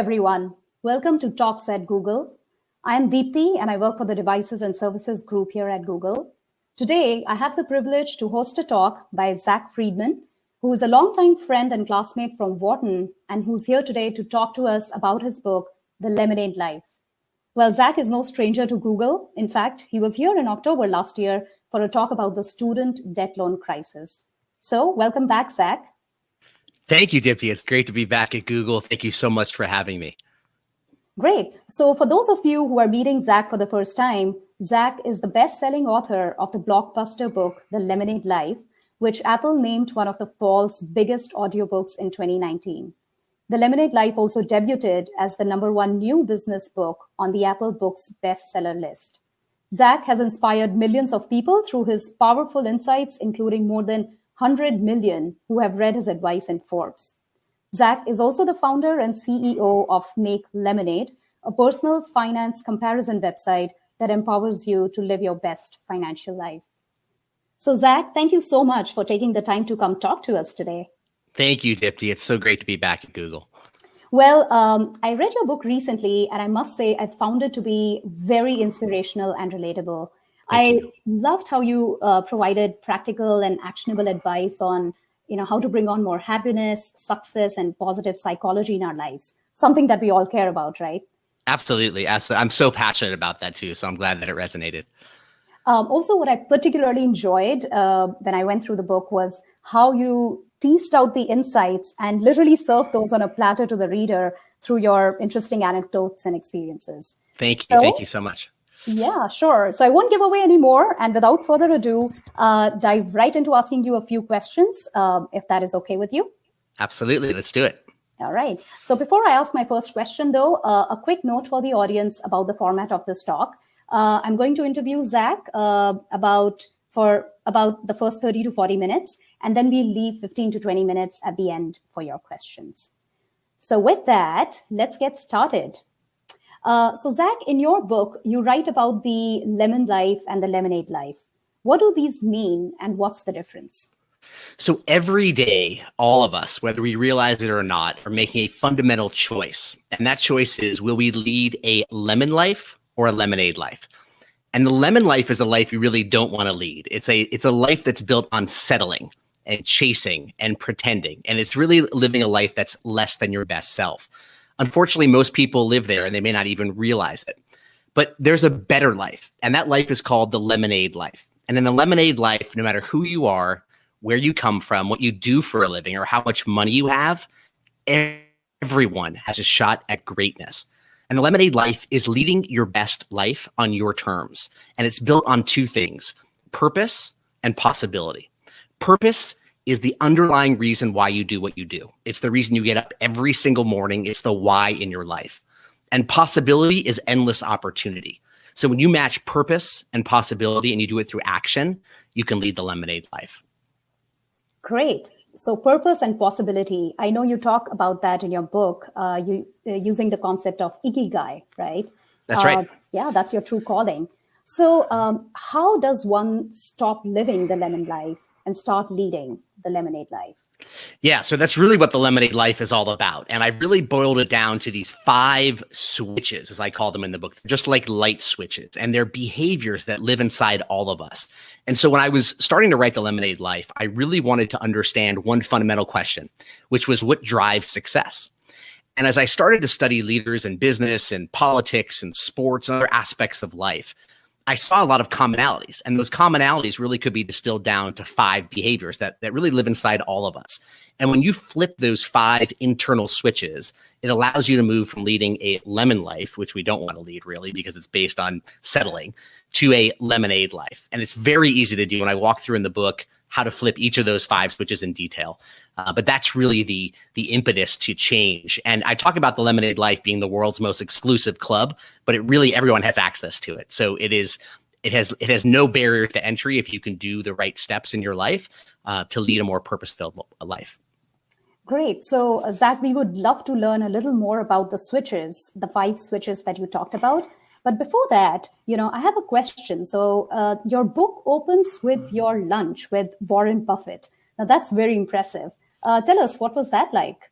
everyone. Welcome to Talks at Google. I am Deepthi and I work for the Devices and Services group here at Google. Today, I have the privilege to host a talk by Zack Friedman, who is a longtime friend and classmate from Wharton and who's here today to talk to us about his book, The Lemonade Life. Well, Zack is no stranger to Google. In fact, he was here in October last year for a talk about the student debt loan crisis. So welcome back, Zack. Thank you, Dippy. It's great to be back at Google. Thank you so much for having me. Great. So for those of you who are meeting Zack for the first time, Zack is the best-selling author of the blockbuster book, The Lemonade Life, which Apple named one of the fall's biggest audiobooks in 2019. The Lemonade Life also debuted as the #1 new business book on the Apple Books bestseller list. Zack has inspired millions of people through his powerful insights, including more than 100 million who have read his advice in Forbes. Zack is also the founder and CEO of Make Lemonade, a personal finance comparison website that empowers you to live your best financial life. So Zack, thank you so much for taking the time to come talk to us today. Thank you, Dipti. It's so great to be back at Google. Well, I read your book recently, and I must say I found it to be very inspirational and relatable. I loved how you provided practical and actionable advice on, how to bring on more happiness, success, and positive psychology in our lives, something that we all care about, right? Absolutely. I'm so passionate about that too, so I'm glad that it resonated. Also, what I particularly enjoyed when I went through the book was how you teased out the insights and literally served those on a platter to the reader through your interesting anecdotes and experiences. Thank you. Thank you so much. Yeah, sure. So I won't give away any more. And without further ado, dive right into asking you a few questions, if that is okay with you. Absolutely. Let's do it. All right. So before I ask my first question, though, a quick note for the audience about the format of this talk. I'm going to interview Zack about the first 30 to 40 minutes, and then we'll leave 15 to 20 minutes at the end for your questions. So with that, let's get started. So Zack, in your book, you write about the lemon life and the lemonade life. What do these mean and what's the difference? So every day, all of us, whether we realize it or not, are making a fundamental choice. And that choice is, will we lead a lemon life or a lemonade life? And the lemon life is a life you really don't want to lead. It's a life that's built on settling and chasing and pretending. And it's really living a life that's less than your best self. Unfortunately, most people live there and they may not even realize it. But there's a better life, and that life is called the lemonade life. And in the lemonade life, no matter who you are, where you come from, what you do for a living, or how much money you have, everyone has a shot at greatness. And the lemonade life is leading your best life on your terms. And it's built on two things: purpose and possibility. Purpose is the underlying reason why you do what you do. It's the reason you get up every single morning. It's the why in your life. And possibility is endless opportunity. So when you match purpose and possibility and you do it through action, you can lead the lemonade life. Great. So purpose and possibility. I know you talk about that in your book, using the concept of ikigai, right? That's right. Yeah, that's your true calling. So how does one stop living the lemon life and start leading the lemonade life? Yeah, so that's really what the lemonade life is all about. And I really boiled it down to these 5 switches, as I call them in the book. They're just like light switches, and they're behaviors that live inside all of us. And so when I was starting to write the lemonade life, I really wanted to understand one fundamental question, which was, what drives success? And as I started to study leaders in business and politics and sports and other aspects of life, I saw a lot of commonalities, and those commonalities really could be distilled down to 5 behaviors that really live inside all of us. And when you flip those 5 internal switches, it allows you to move from leading a lemon life, which we don't want to lead really because it's based on settling, to a lemonade life. And it's very easy to do. And I walk through in the book how to flip each of those 5 switches in detail. But that's really the impetus to change. And I talk about the lemonade life being the world's most exclusive club, but it really, everyone has access to it. So it has no barrier to entry if you can do the right steps in your life to lead a more purpose-filled life. Great. So Zack, we would love to learn a little more about the switches, the 5 switches that you talked about. But before that, I have a question. So your book opens with your lunch with Warren Buffett. Now, that's very impressive. Tell us, what was that like?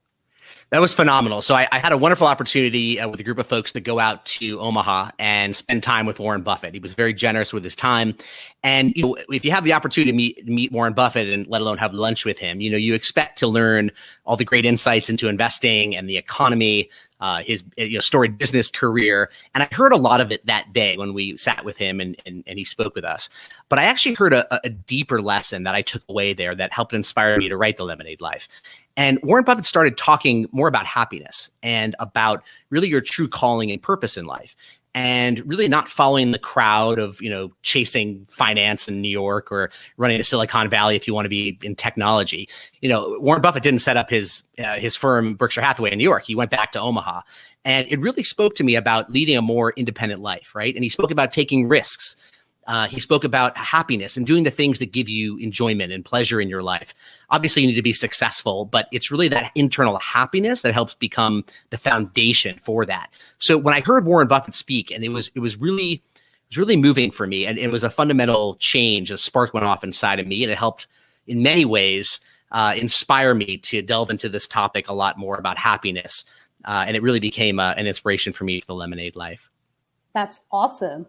That was phenomenal. So I had a wonderful opportunity with a group of folks to go out to Omaha and spend time with Warren Buffett. He was very generous with his time. And if you have the opportunity to meet Warren Buffett and let alone have lunch with him, you expect to learn all the great insights into investing and the economy, his storied business career. And I heard a lot of it that day when we sat with him and he spoke with us. But I actually heard a deeper lesson that I took away there that helped inspire me to write The Lemonade Life. And Warren Buffett started talking more about happiness and about really your true calling and purpose in life, and really not following the crowd of, chasing finance in New York or running to Silicon Valley if you want to be in technology. Warren Buffett didn't set up his firm, Berkshire Hathaway, in New York. He went back to Omaha. And it really spoke to me about leading a more independent life, right? And he spoke about taking risks. He spoke about happiness and doing the things that give you enjoyment and pleasure in your life. Obviously, you need to be successful, but it's really that internal happiness that helps become the foundation for that. So when I heard Warren Buffett speak, and it was really moving for me, and it was a fundamental change. A spark went off inside of me, and it helped in many ways inspire me to delve into this topic a lot more about happiness. And it really became an inspiration for me for The Lemonade Life. That's awesome.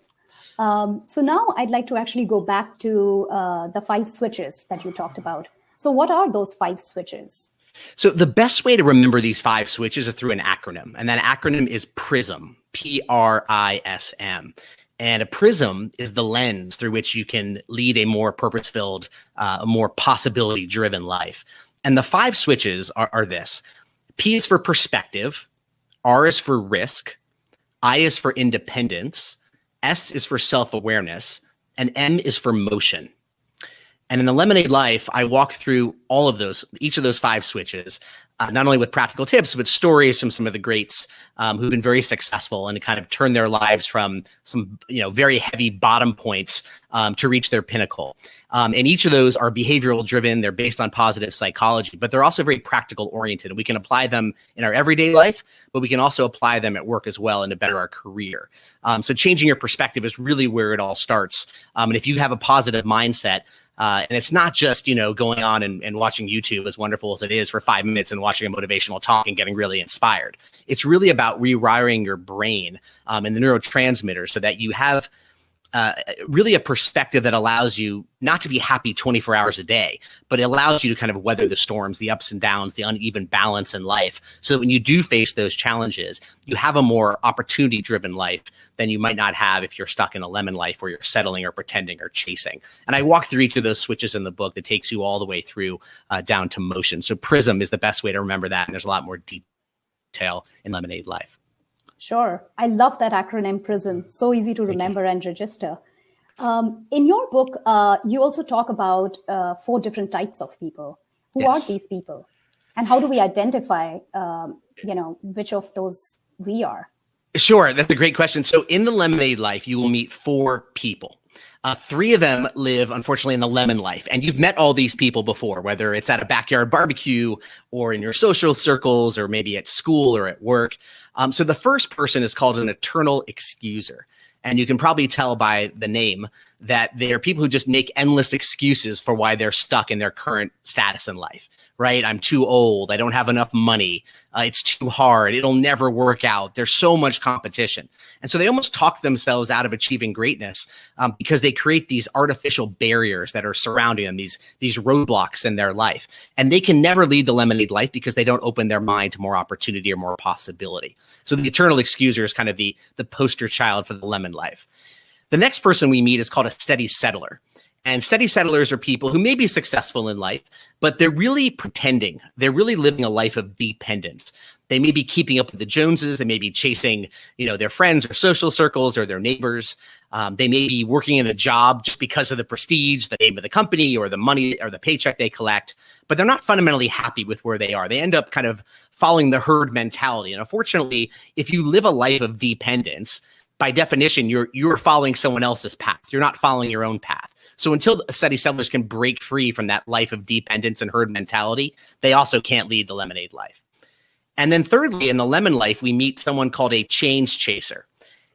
So now I'd like to actually go back to the 5 switches that you talked about. So what are those 5 switches? So the best way to remember these 5 switches is through an acronym. And that acronym is PRISM, PRISM. And a prism is the lens through which you can lead a more purpose-filled, a more possibility-driven life. And the 5 switches are this. P is for perspective. R is for risk. I is for independence. S is for self-awareness, and M is for motion. And in The Lemonade Life, I walk through each of those 5 switches, not only with practical tips, but stories from some of the greats who've been very successful and kind of turned their lives from some, very heavy bottom points to reach their pinnacle. And each of those are behavioral driven. They're based on positive psychology, but they're also very practical oriented. And we can apply them in our everyday life, but we can also apply them at work as well and to better our career. So changing your perspective is really where it all starts. And if you have a positive mindset, and it's not just, going on and watching YouTube, as wonderful as it is, for 5 minutes and watching a motivational talk and getting really inspired. It's really about rewiring your brain and the neurotransmitters so that you have really a perspective that allows you not to be happy 24 hours a day, but it allows you to kind of weather the storms, the ups and downs, the uneven balance in life. So that when you do face those challenges, you have a more opportunity-driven life than you might not have if you're stuck in a lemon life where you're settling or pretending or chasing. And I walk through each of those switches in the book that takes you all the way through down to motion. So PRISM is the best way to remember that. And there's a lot more detail in Lemonade Life. Sure. I love that acronym PRISM. So easy to remember and register. In your book, you also talk about 4 different types of people. Who are these people? And how do we identify, which of those we are? Sure. That's a great question. So in The Lemonade Life, you will meet 4 people. 3 of them live, unfortunately, in the lemon life. And you've met all these people before, whether it's at a backyard barbecue or in your social circles or maybe at school or at work. So the first person is called an eternal excuser. And you can probably tell by the name that they're people who just make endless excuses for why they're stuck in their current status in life, right? I'm too old. I don't have enough money. It's too hard. It'll never work out. There's so much competition. And so they almost talk themselves out of achieving greatness because they create these artificial barriers that are surrounding them, these roadblocks in their life. And they can never lead the lemonade life because they don't open their mind to more opportunity or more possibility. So the eternal excuser is kind of the poster child for the lemon life. The next person we meet is called a steady settler. And steady settlers are people who may be successful in life, but they're really pretending. They're really living a life of dependence. They may be keeping up with the Joneses. They may be chasing, their friends or social circles or their neighbors. They may be working in a job just because of the prestige, the name of the company, or the money or the paycheck they collect, but they're not fundamentally happy with where they are. They end up kind of following the herd mentality. And unfortunately, if you live a life of dependence, by definition, you're following someone else's path. You're not following your own path. So until steady settlers can break free from that life of dependence and herd mentality, they also can't lead the lemonade life. And then thirdly, in the lemon life, we meet someone called a change chaser.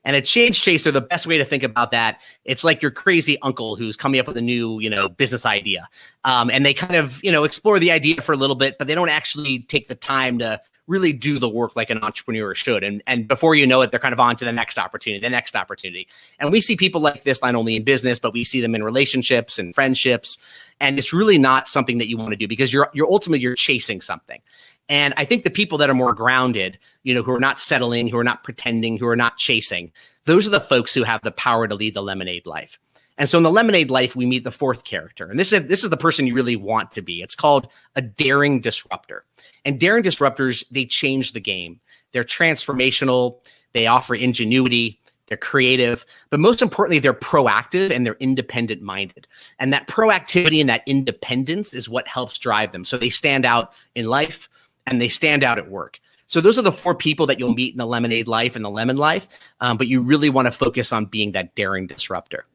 And a change chaser, the best way to think about that, it's like your crazy uncle who's coming up with a new, business idea. And they kind of, explore the idea for a little bit, but they don't actually take the time to really do the work like an entrepreneur should. And before you know it, they're kind of on to the next opportunity, the next opportunity. And we see people like this not only in business, but we see them in relationships and friendships. And it's really not something that you want to do, because you're ultimately you're chasing something. And I think the people that are more grounded, who are not settling, who are not pretending, who are not chasing, those are the folks who have the power to lead the lemonade life. And so in the lemonade life, we meet the fourth character. And this is the person you really want to be. It's called a daring disruptor. And daring disruptors, they change the game. They're transformational. They offer ingenuity. They're creative. But most importantly, they're proactive and they're independent minded. And that proactivity and that independence is what helps drive them. So they stand out in life and they stand out at work. So those are the four people that you'll meet in the lemonade life and the lemon life. But you really want to focus on being that daring disruptor.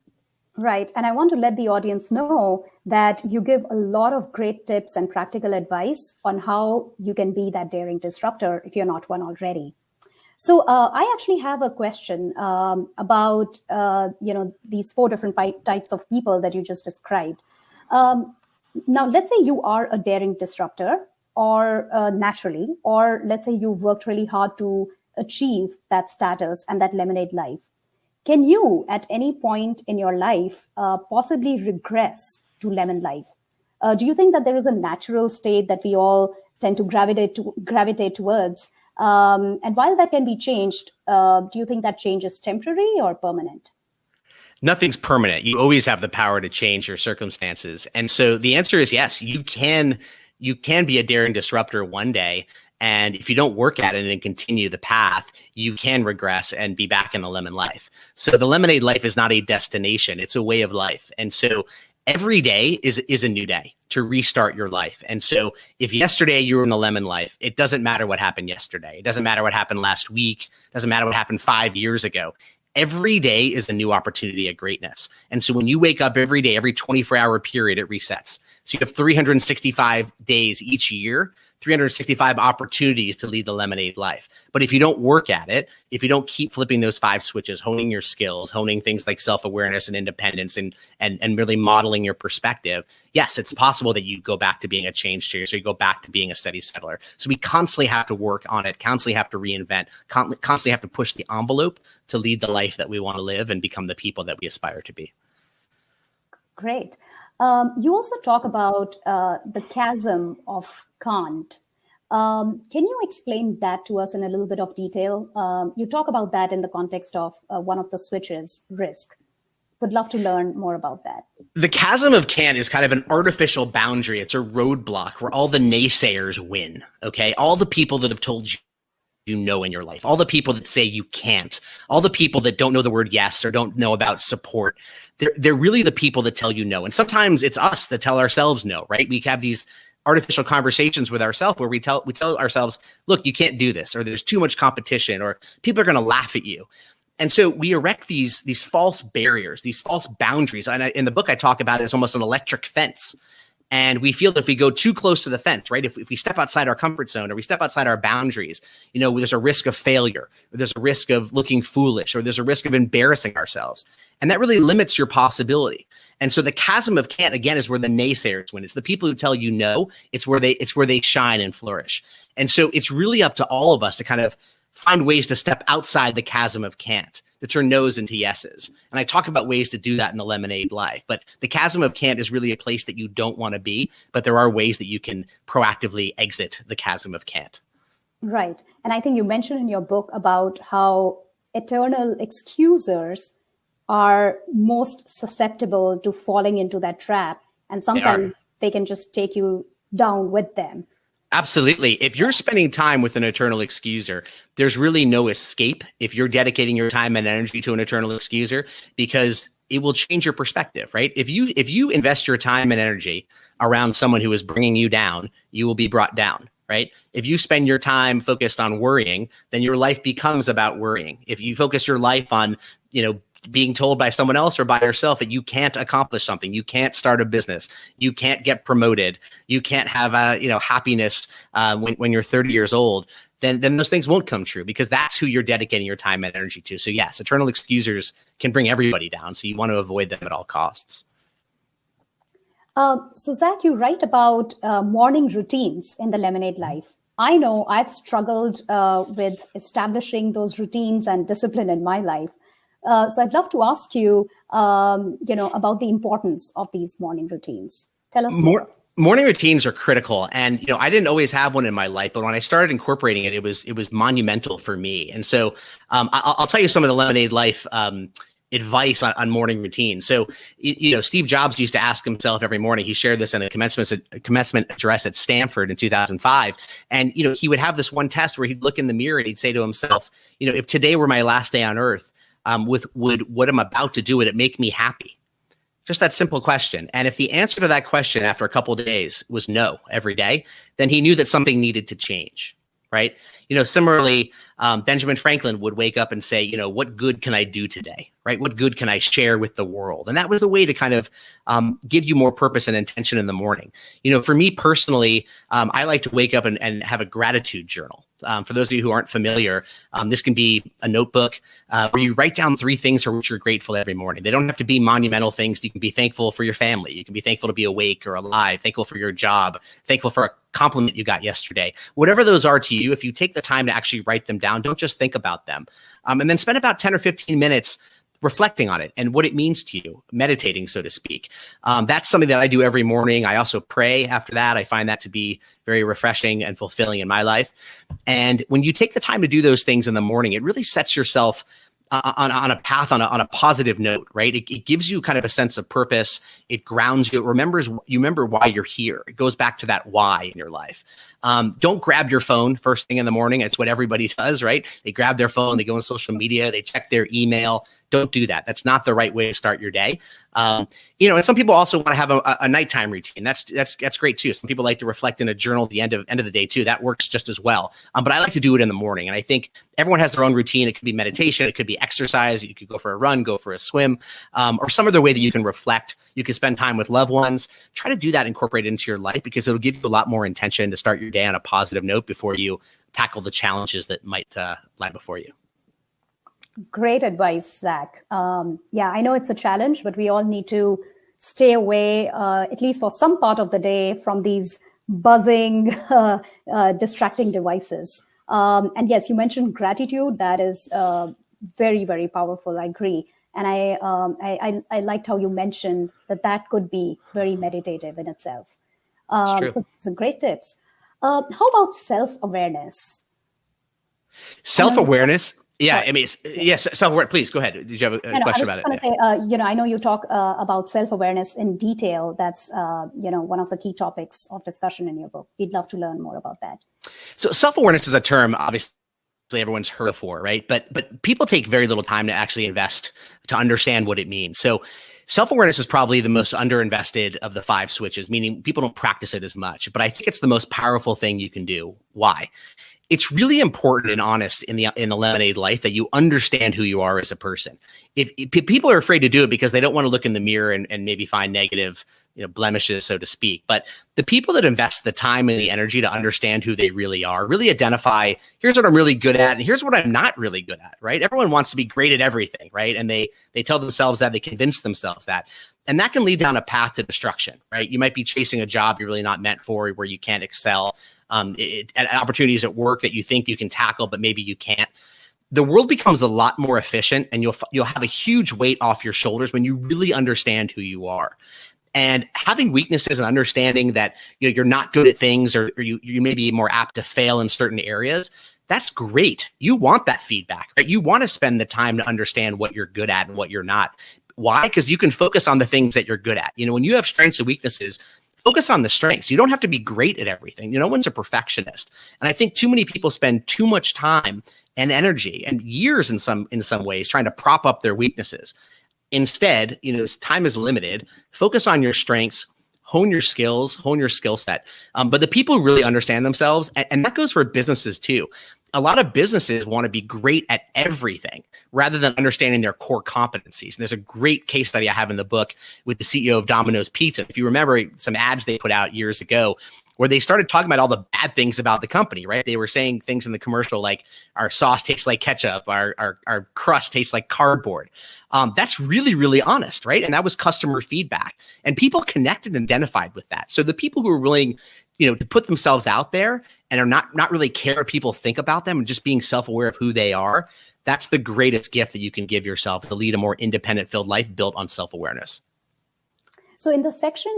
Right. And I want to let the audience know that you give a lot of great tips and practical advice on how you can be that daring disruptor if you're not one already. So I actually have a question about, these four different types of people that you just described. Now, let's say you are a daring disruptor or naturally, or let's say you've worked really hard to achieve that status and that lemonade life. Can you, at any point in your life, possibly regress to lemon life? Do you think that there is a natural state that we all tend to gravitate towards? And while that can be changed, do you think that change is temporary or permanent? Nothing's permanent. You always have the power to change your circumstances. And so the answer is yes, you can be a daring disruptor one day. And if you don't work at it and continue the path, you can regress and be back in the lemon life. So the lemonade life is not a destination. It's a way of life. And so every day is a new day to restart your life. And so if yesterday you were in the lemon life, it doesn't matter what happened yesterday. It doesn't matter what happened last week. It doesn't matter what happened 5 years ago. Every day is a new opportunity at greatness. And so when you wake up every day, every 24-hour period, it resets. So you have 365 days each year, 365 opportunities to lead the lemonade life. But if you don't work at it, if you don't keep flipping those 5 switches, honing your skills, honing things like self-awareness and independence and really modeling your perspective, yes, it's possible that you go back to being a change chaser, you go back to being a steady settler. So we constantly have to work on it, constantly have to reinvent, constantly have to push the envelope to lead the life that we want to live and become the people that we aspire to be. Great. You also talk about the chasm of Kant. Can you explain that to us in a little bit of detail? You talk about that in the context of one of the switches, risk. Would love to learn more about that. The chasm of Kant is kind of an artificial boundary. It's a roadblock where all the naysayers win, okay? All the people that have told you in your life, all the people that say you can't, all the people that don't know the word yes or don't know about support, they're really the people that tell you no. And sometimes it's us that tell ourselves no, right? We have these artificial conversations with ourselves where we tell ourselves, look, you can't do this, or there's too much competition, or people are going to laugh at you. And so we erect these false barriers, these false boundaries. And in the book, I talk about it as almost an electric fence. And we feel that if we go too close to the fence, right? If we step outside our comfort zone or we step outside our boundaries, there's a risk of failure, or there's a risk of looking foolish, or there's a risk of embarrassing ourselves. And that really limits your possibility. And so the chasm of Kant, again, is where the naysayers win. It's the people who tell you no. It's where they shine and flourish. And so it's really up to all of us to kind of find ways to step outside the chasm of Kant, to turn no's into yeses. And I talk about ways to do that in the lemonade life. But the chasm of Kant is really a place that you don't want to be, but there are ways that you can proactively exit the chasm of Kant. Right. And I think you mentioned in your book about how eternal excusers are most susceptible to falling into that trap. And sometimes they can just take you down with them. Absolutely. If you're spending time with an eternal excuser, there's really no escape if you're dedicating your time and energy to an eternal excuser, because it will change your perspective, right? If you invest your time and energy around someone who is bringing you down, you will be brought down, right? If you spend your time focused on worrying, then your life becomes about worrying. If you focus your life on, being told by someone else or by yourself that you can't accomplish something, you can't start a business, you can't get promoted, you can't have happiness when you're 30 years old, then those things won't come true, because that's who you're dedicating your time and energy to. So yes, eternal excusers can bring everybody down. So you want to avoid them at all costs. So Zach, you write about morning routines in the lemonade life. I know I've struggled with establishing those routines and discipline in my life. So I'd love to ask you, about the importance of these morning routines. Tell us more. Morning routines are critical, and I didn't always have one in my life, but when I started incorporating it, it was monumental for me. And so I'll tell you some of the Lemonade Life advice on morning routines. So Steve Jobs used to ask himself every morning. He shared this in a commencement address at Stanford in 2005, and he would have this one test where he'd look in the mirror and he'd say to himself, if today were my last day on Earth, would what I'm about to do, would it make me happy? Just that simple question. And if the answer to that question after a couple of days was no every day, then he knew that something needed to change, right? Similarly, Benjamin Franklin would wake up and say, what good can I do today, right? What good can I share with the world? And that was the way to kind of give you more purpose and intention in the morning. For me personally, I like to wake up and have a gratitude journal. For those of you who aren't familiar, this can be a notebook where you write down 3 things for which you're grateful every morning. They don't have to be monumental things. You can be thankful for your family. You can be thankful to be awake or alive, thankful for your job, thankful for a compliment you got yesterday. Whatever those are to you, if you take the time to actually write them down, don't just think about them. And then spend about 10 or 15 minutes reflecting on it and what it means to you, meditating, so to speak. That's something that I do every morning. I also pray after that. I find that to be very refreshing and fulfilling in my life. And when you take the time to do those things in the morning, it really sets yourself on a path, on a positive note, right? It gives you kind of a sense of purpose. It grounds you. You remember why you're here. It goes back to that why in your life. Don't grab your phone first thing in the morning. It's what everybody does, right? They grab their phone, they go on social media, they check their email. Don't do that. That's not the right way to start your day. And some people also want to have a nighttime routine. That's great too. Some people like to reflect in a journal at the end of the day too. That works just as well. But I like to do it in the morning. And I think everyone has their own routine. It could be meditation. It could be exercise. You could go for a run, go for a swim, or some other way that you can reflect. You can spend time with loved ones. Try to do that, incorporate it into your life, because it'll give you a lot more intention to start your day on a positive note before you tackle the challenges that might lie before you. Great advice, Zach. I know it's a challenge, but we all need to stay away, at least for some part of the day, from these buzzing, distracting devices. And yes, you mentioned gratitude. That is very, very powerful. I agree. And I liked how you mentioned that could be very meditative in itself. It's true. So some great tips. How about self-awareness? Self-awareness. Yeah, I mean, yes. Self-awareness. Please go ahead. Did you have a question about it? I was going to say, I know you talk about self-awareness in detail. That's, one of the key topics of discussion in your book. We'd love to learn more about that. So self-awareness is a term, obviously, everyone's heard before, right? But people take very little time to actually invest to understand what it means. So self-awareness is probably the most underinvested of the 5 switches, meaning people don't practice it as much. But I think it's the most powerful thing you can do. Why? It's really important and honest in the Lemonade Life that you understand who you are as a person. If people are afraid to do it because they don't want to look in the mirror and maybe find negative, blemishes, so to speak. But the people that invest the time and the energy to understand who they really are, really identify, here's what I'm really good at, and here's what I'm not really good at, right? Everyone wants to be great at everything, right? And they tell themselves that, they convince themselves that. And that can lead down a path to destruction, right? You might be chasing a job you're really not meant for, where you can't excel, opportunities at work that you think you can tackle, but maybe you can't. The world becomes a lot more efficient, and you'll have a huge weight off your shoulders when you really understand who you are. And having weaknesses and understanding that you're not good at things, or you may be more apt to fail in certain areas, that's great. You want that feedback, right? You want to spend the time to understand what you're good at and what you're not. Why? Because you can focus on the things that you're good at. When you have strengths and weaknesses, focus on the strengths. You don't have to be great at everything. No one's a perfectionist. And I think too many people spend too much time and energy and years in some ways trying to prop up their weaknesses. Instead, time is limited. Focus on your strengths, hone your skills, hone your skill set. But the people who really understand themselves, and that goes for businesses too. A lot of businesses want to be great at everything rather than understanding their core competencies. And there's a great case study I have in the book with the CEO of Domino's Pizza. If you remember some ads they put out years ago where they started talking about all the bad things about the company, right? They were saying things in the commercial like, our sauce tastes like ketchup, our crust tastes like cardboard. That's really, really honest, right? And that was customer feedback. And people connected and identified with that. So the people who are willing to put themselves out there and are not really care what people think about them and just being self-aware of who they are. That's the greatest gift that you can give yourself, to lead a more independent filled life built on self-awareness. So in the section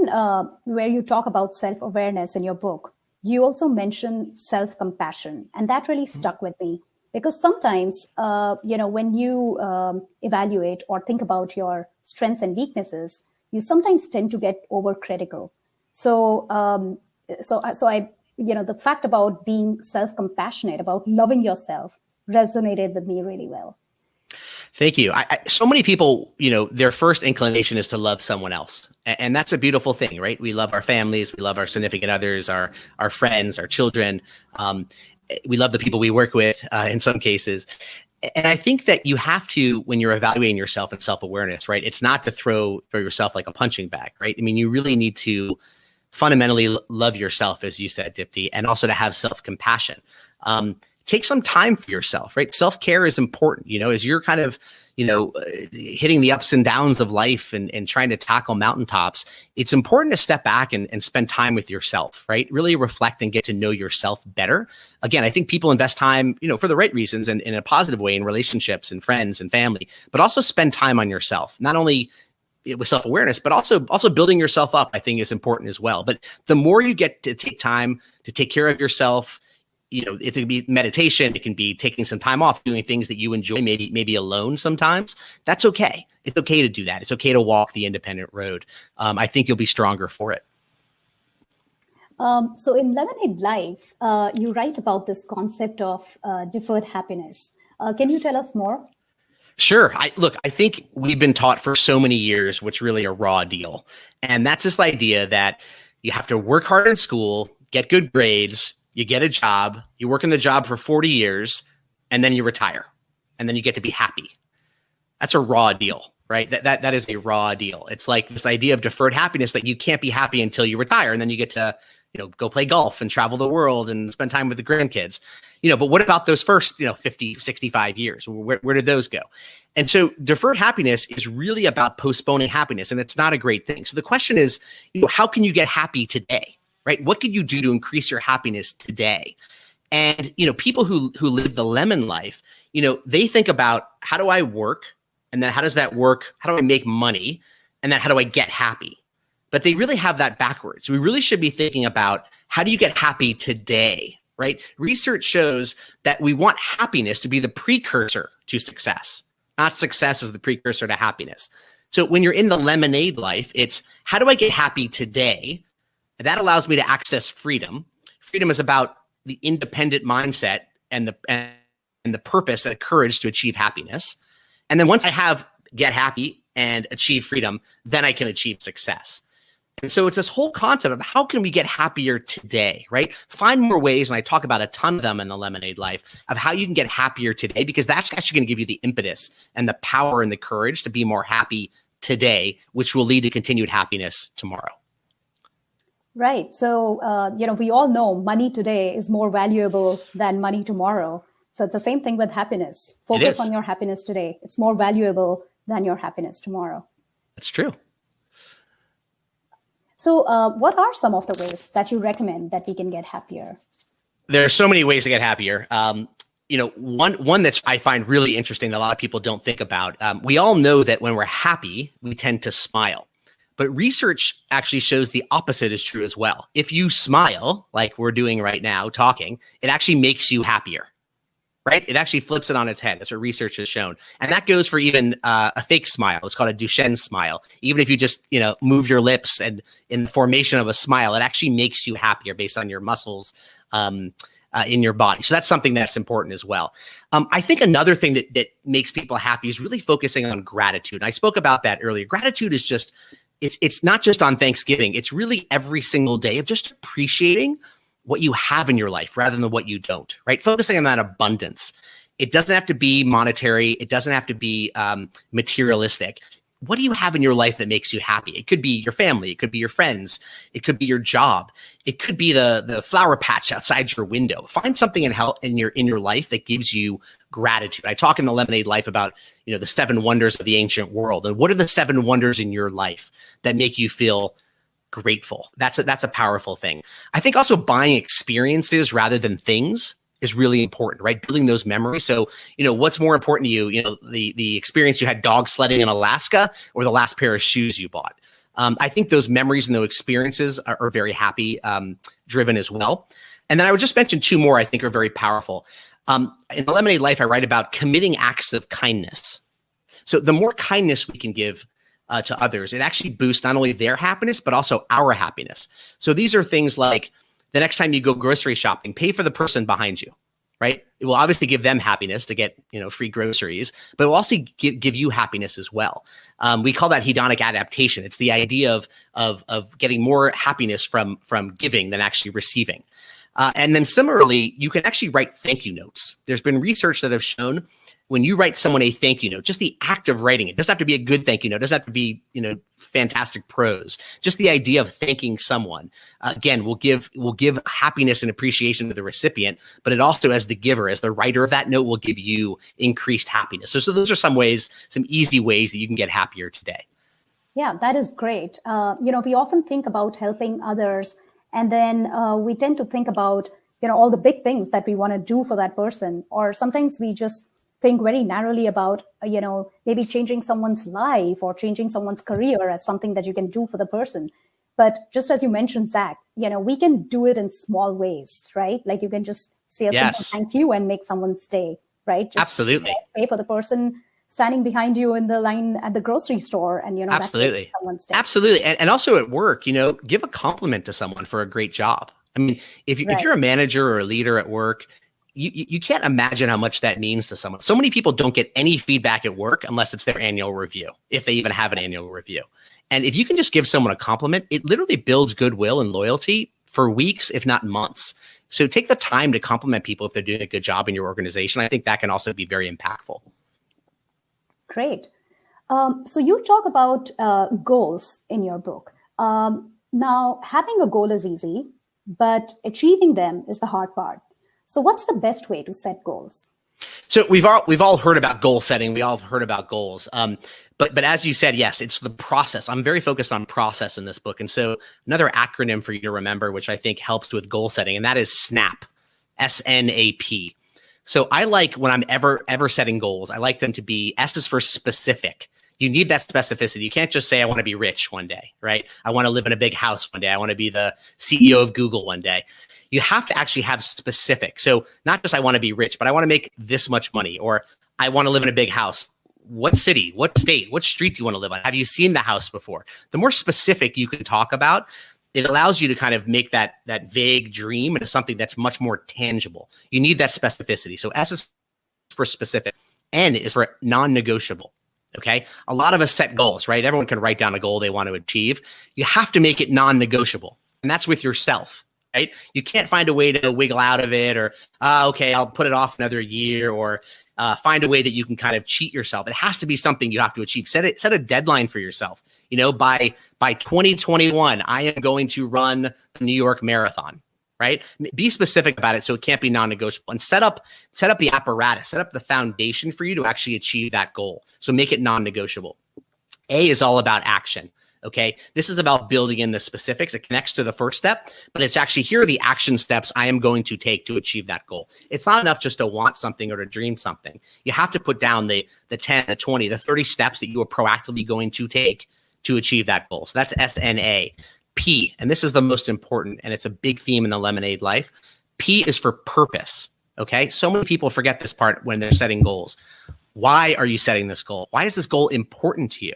where you talk about self-awareness in your book, you also mention self-compassion, and that really stuck with me, because sometimes, when you evaluate or think about your strengths and weaknesses, you sometimes tend to get overcritical. So the fact about being self-compassionate, about loving yourself, resonated with me really well. Thank you. So many people, their first inclination is to love someone else. And that's a beautiful thing, right? We love our families. We love our significant others, our friends, our children. We love the people we work with in some cases. And I think that you have to, when you're evaluating yourself and self-awareness, right? It's not to throw yourself like a punching bag, right? I mean, you really need to fundamentally love yourself, as you said, Dipti, and also to have self-compassion. Take some time for yourself, right? Self-care is important, as you're kind of, hitting the ups and downs of life and trying to tackle mountaintops. It's important to step back and spend time with yourself, right? Really reflect and get to know yourself better. Again, I think people invest time, for the right reasons and in a positive way in relationships and friends and family, but also spend time on yourself, not only with self-awareness, but also building yourself up, I think, is important as well. But the more you get to take time to take care of yourself, it can be meditation. It can be taking some time off, doing things that you enjoy, maybe alone sometimes. That's okay. It's okay to do that. It's okay to walk the independent road. I think you'll be stronger for it. So in Lemonade Life, you write about this concept of deferred happiness. Can you tell us more? Sure. I think we've been taught for so many years what's really a raw deal. And that's this idea that you have to work hard in school, get good grades, you get a job, you work in the job for 40 years, and then you retire, and then you get to be happy. That's a raw deal, right? That is a raw deal. It's like this idea of deferred happiness, that you can't be happy until you retire, and then you get to, go play golf and travel the world and spend time with the grandkids. But what about those first, 50, 65 years? Where did those go? And so deferred happiness is really about postponing happiness, and it's not a great thing. So the question is, how can you get happy today? Right? What could you do to increase your happiness today? And, people who live the lemon life, they think about, how do I work? And then how does that work? How do I make money? And then how do I get happy? But they really have that backwards. We really should be thinking about, how do you get happy today? Right? Research shows that we want happiness to be the precursor to success, not success as the precursor to happiness. So when you're in the lemonade life, it's, how do I get happy today? That allows me to access freedom. Freedom is about the independent mindset and the purpose and the courage to achieve happiness. And then once I get happy and achieve freedom, then I can achieve success. And so it's this whole concept of, how can we get happier today, right? Find more ways, and I talk about a ton of them in the Lemonade Life, of how you can get happier today, because that's actually going to give you the impetus and the power and the courage to be more happy today, which will lead to continued happiness tomorrow. Right. So, we all know money today is more valuable than money tomorrow. So it's the same thing with happiness. Focus on your happiness today. It's more valuable than your happiness tomorrow. That's true. So what are some of the ways that you recommend that we can get happier? There are so many ways to get happier. One that I find really interesting that a lot of people don't think about. We all know that when we're happy, we tend to smile. But research actually shows the opposite is true as well. If you smile, like we're doing right now, talking, it actually makes you happier, right? It actually flips it on its head. That's what research has shown. And that goes for even a fake smile. It's called a Duchenne smile. Even if you just, move your lips and in the formation of a smile, it actually makes you happier based on your muscles in your body. So that's something that's important as well. I think another thing that makes people happy is really focusing on gratitude. And I spoke about that earlier. Gratitude is just, it's not just on Thanksgiving. It's really every single day of just appreciating what you have in your life rather than what you don't, right? Focusing on that abundance. It doesn't have to be monetary. It doesn't have to be materialistic. What do you have in your life that makes you happy? It could be your family. It could be your friends. It could be your job. It could be the flower patch outside your window. Find something in your life that gives you gratitude. I talk in the Lemonade Life about, the 7 wonders of the ancient world. And what are the 7 wonders in your life that make you feel grateful. That's a powerful thing. I think also buying experiences rather than things is really important, right? Building those memories. So, what's more important to you, the experience you had dog sledding in Alaska or the last pair of shoes you bought? I think those memories and those experiences are very happy driven as well. And then I would just mention two more I think are very powerful. In the Lemonade Life, I write about committing acts of kindness. So the more kindness we can give to others, it actually boosts not only their happiness, but also our happiness. So these are things like the next time you go grocery shopping, pay for the person behind you, right? It will obviously give them happiness to get, free groceries, but it will also give you happiness as well. We call that hedonic adaptation. It's the idea of getting more happiness from giving than actually receiving. And then similarly, you can actually write thank you notes. There's been research that have shown when you write someone a thank you note, just the act of writing it doesn't have to be a good thank you note. It doesn't have to be, fantastic prose. Just the idea of thanking someone, again, will give happiness and appreciation to the recipient, but it also, as the giver, as the writer of that note, will give you increased happiness. So those are some easy ways that you can get happier today. Yeah, that is great. We often think about helping others, and then we tend to think about, all the big things that we want to do for that person. Or sometimes we just think very narrowly about, maybe changing someone's life or changing someone's career as something that you can do for the person. But just as you mentioned, Zack, we can do it in small ways, right? Like you can just say a simple thank you and make someone's day, right? Just absolutely. Pay for the person standing behind you in the line at the grocery store, and absolutely, that someone's day. Absolutely, and also at work, give a compliment to someone for a great job. I mean, if you're a manager or a leader at work, you can't imagine how much that means to someone. So many people don't get any feedback at work unless it's their annual review, if they even have an annual review. And if you can just give someone a compliment, it literally builds goodwill and loyalty for weeks, if not months. So take the time to compliment people if they're doing a good job in your organization. I think that can also be very impactful. Great. So you talk about goals in your book. Now, having a goal is easy, but achieving them is the hard part. So what's the best way to set goals? So we've all heard about goal setting. We all have heard about goals. But as you said, yes, it's the process. I'm very focused on process in this book. And so another acronym for you to remember, which I think helps with goal setting, and that is SNAP, S-N-A-P. So I like when I'm ever setting goals, I like them to be, S is for specific. You need that specificity. You can't just say, I want to be rich one day, right? I want to live in a big house one day. I want to be the CEO of Google one day. You have to actually have specific. So not just I want to be rich, but I want to make this much money, or I want to live in a big house. What city, what state, what street do you want to live on? Have you seen the house before? The more specific you can talk about, it allows you to kind of make that vague dream into something that's much more tangible. You need that specificity. So S is for specific, N is for non-negotiable. Okay. A lot of us set goals, right? Everyone can write down a goal they want to achieve. You have to make it non-negotiable. And that's with yourself, right? You can't find a way to wiggle out of it, or, okay, I'll put it off another year, or find a way that you can kind of cheat yourself. It has to be something you have to achieve. Set a deadline for yourself. By 2021, I am going to run the New York Marathon, right? Be specific about it so it can't be non-negotiable, and set up the apparatus, set up the foundation for you to actually achieve that goal. So make it non-negotiable. A is all about action. Okay. This is about building in the specifics. It connects to the first step, but it's actually, here are the action steps I am going to take to achieve that goal. It's not enough just to want something or to dream something. You have to put down the 10, the 20, the 30 steps that you are proactively going to take to achieve that goal. So that's SNA. P, and this is the most important, and it's a big theme in the Lemonade Life. P is for purpose. Okay. So many people forget this part when they're setting goals. Why are you setting this goal? Why is this goal important to you?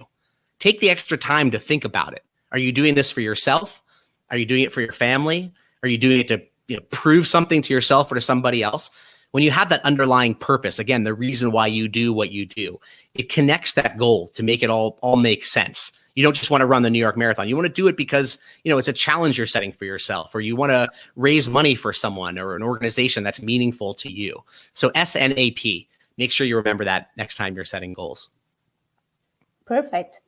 Take the extra time to think about it. Are you doing this for yourself? Are you doing it for your family? Are you doing it to prove something to yourself or to somebody else? When you have that underlying purpose, again, the reason why you do what you do, it connects that goal to make it all make sense. You don't just want to run the New York Marathon. You want to do it because, it's a challenge you're setting for yourself, or you want to raise money for someone or an organization that's meaningful to you. So SNAP, make sure you remember that next time you're setting goals. Perfect.